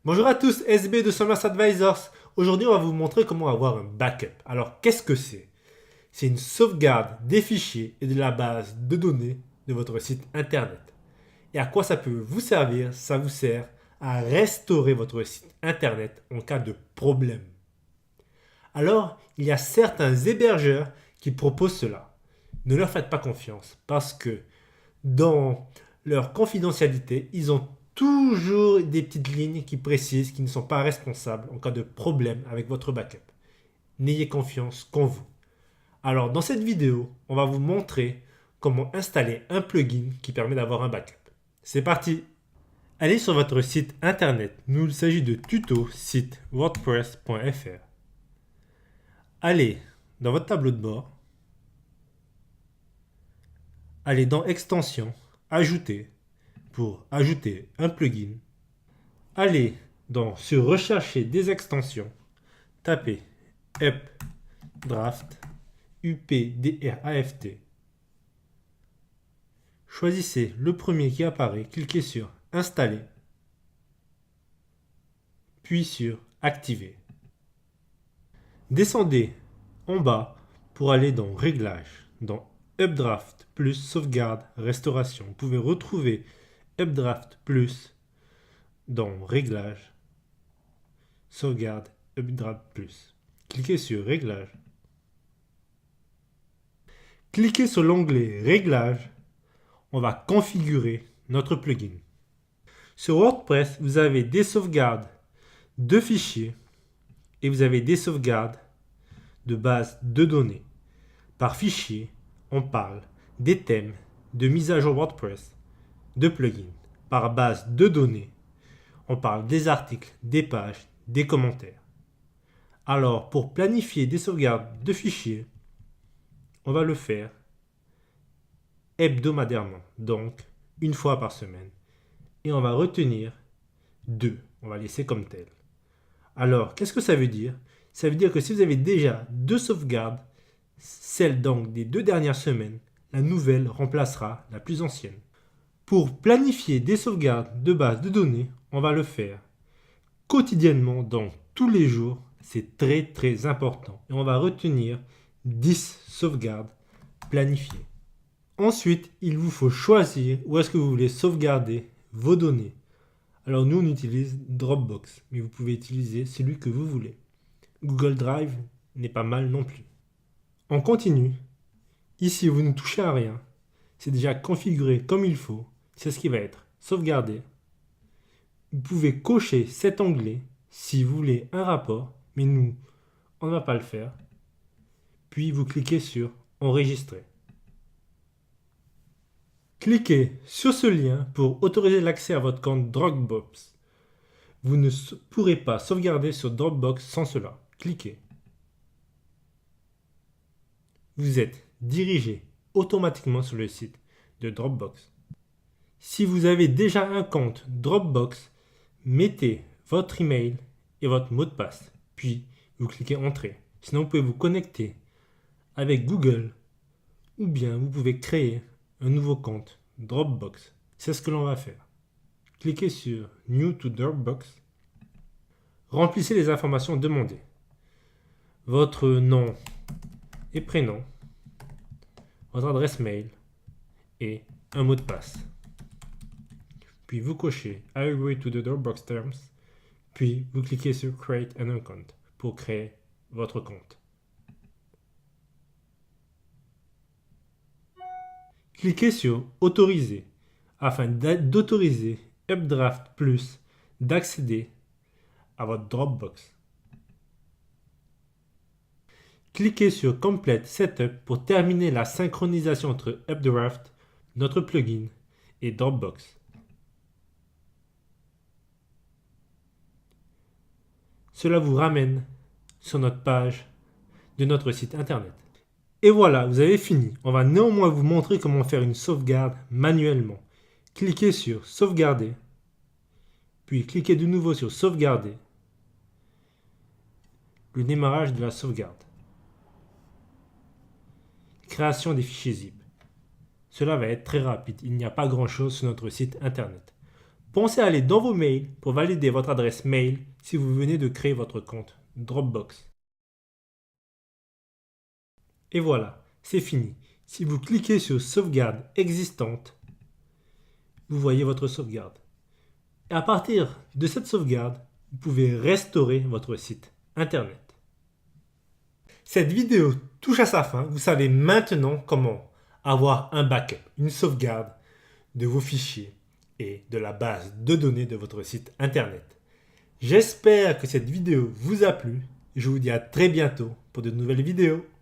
Bonjour à tous, SB de Summers Advisors. Aujourd'hui, on va vous montrer comment avoir un backup. Alors, qu'est-ce que c'est? C'est une sauvegarde des fichiers et de la base de données de votre site internet. Et à quoi ça peut vous servir? Ça vous sert à restaurer votre site internet en cas de problème. Alors, il y a certains hébergeurs qui proposent cela. Ne leur faites pas confiance parce que dans leur confidentialité, ils ont toujours des petites lignes qui précisent qu'ils ne sont pas responsables en cas de problème avec votre backup. N'ayez confiance qu'en vous. Alors dans cette vidéo, on va vous montrer comment installer un plugin qui permet d'avoir un backup. C'est parti! Allez sur votre site internet. Nous, il s'agit de tuto site wordpress.fr. Allez dans votre tableau de bord. Allez dans extensions, ajouter pour ajouter un plugin. Allez sur rechercher des extensions, tapez updraft, UPDRAFT. Choisissez le premier qui apparaît, cliquez sur installer, puis sur activer. Descendez en bas pour aller dans réglages, dans updraft plus sauvegarde restauration. Vous pouvez retrouver updraft plus dans réglages, sauvegarde, updraft plus. Cliquez sur réglages. Cliquez sur l'onglet réglages. On va configurer notre plugin. Sur WordPress, vous avez des sauvegardes de fichiers et vous avez des sauvegardes de base de données. Par fichier, on parle des thèmes, de mise à jour WordPress, de plugins. Par base de données, on parle des articles, des pages, des commentaires. Alors, pour planifier des sauvegardes de fichiers, on va le faire hebdomadairement, donc une fois par semaine. Et on va retenir 2. On va laisser comme tel. Alors, qu'est-ce que ça veut dire? Ça veut dire que si vous avez déjà 2 sauvegardes, celle donc des 2 dernières semaines, la nouvelle remplacera la plus ancienne. Pour planifier des sauvegardes de base de données, on va le faire quotidiennement, donc tous les jours. C'est très important. Et on va retenir 10 sauvegardes planifiées. Ensuite, il vous faut choisir où est-ce que vous voulez sauvegarder vos données. Alors nous, on utilise Dropbox, mais vous pouvez utiliser celui que vous voulez. Google Drive n'est pas mal non plus. On continue. Ici, vous ne touchez à rien. C'est déjà configuré comme il faut. C'est ce qui va être sauvegardé. Vous pouvez cocher cet onglet si vous voulez un rapport, mais nous, on ne va pas le faire. Puis vous cliquez sur enregistrer. Cliquez sur ce lien pour autoriser l'accès à votre compte Dropbox. Vous ne pourrez pas sauvegarder sur Dropbox sans cela. Cliquez. Vous êtes dirigé automatiquement sur le site de Dropbox. Si vous avez déjà un compte Dropbox, mettez votre email et votre mot de passe, puis vous cliquez Entrer. Sinon, vous pouvez vous connecter avec Google ou bien vous pouvez créer un nouveau compte Dropbox. C'est ce que l'on va faire. Cliquez sur New to Dropbox. Remplissez les informations demandées. Votre nom et prénom, votre adresse mail et un mot de passe. Puis vous cochez I agree to the Dropbox terms. Puis vous cliquez sur Create an account pour créer votre compte. Cliquez sur Autoriser afin d'autoriser Updraft Plus d'accéder à votre Dropbox. Cliquez sur Complete Setup pour terminer la synchronisation entre Updraft, notre plugin, et Dropbox. Cela vous ramène sur notre page de notre site internet. Et voilà, vous avez fini. On va néanmoins vous montrer comment faire une sauvegarde manuellement. Cliquez sur Sauvegarder, puis cliquez de nouveau sur Sauvegarder. Le démarrage de la sauvegarde. Création des fichiers zip. Cela va être très rapide, il n'y a pas grand chose sur notre site internet. pensez à aller dans vos mails pour valider votre adresse mail si vous venez de créer votre compte Dropbox. Et voilà, c'est fini. Si vous cliquez sur sauvegarde existante, vous voyez votre sauvegarde. Et à partir de cette sauvegarde, vous pouvez restaurer votre site internet. Cette vidéo touche à sa fin. Vous savez maintenant comment avoir un backup, une sauvegarde de vos fichiers et de la base de données de votre site internet. J'espère que cette vidéo vous a plu. Je vous dis à très bientôt pour de nouvelles vidéos.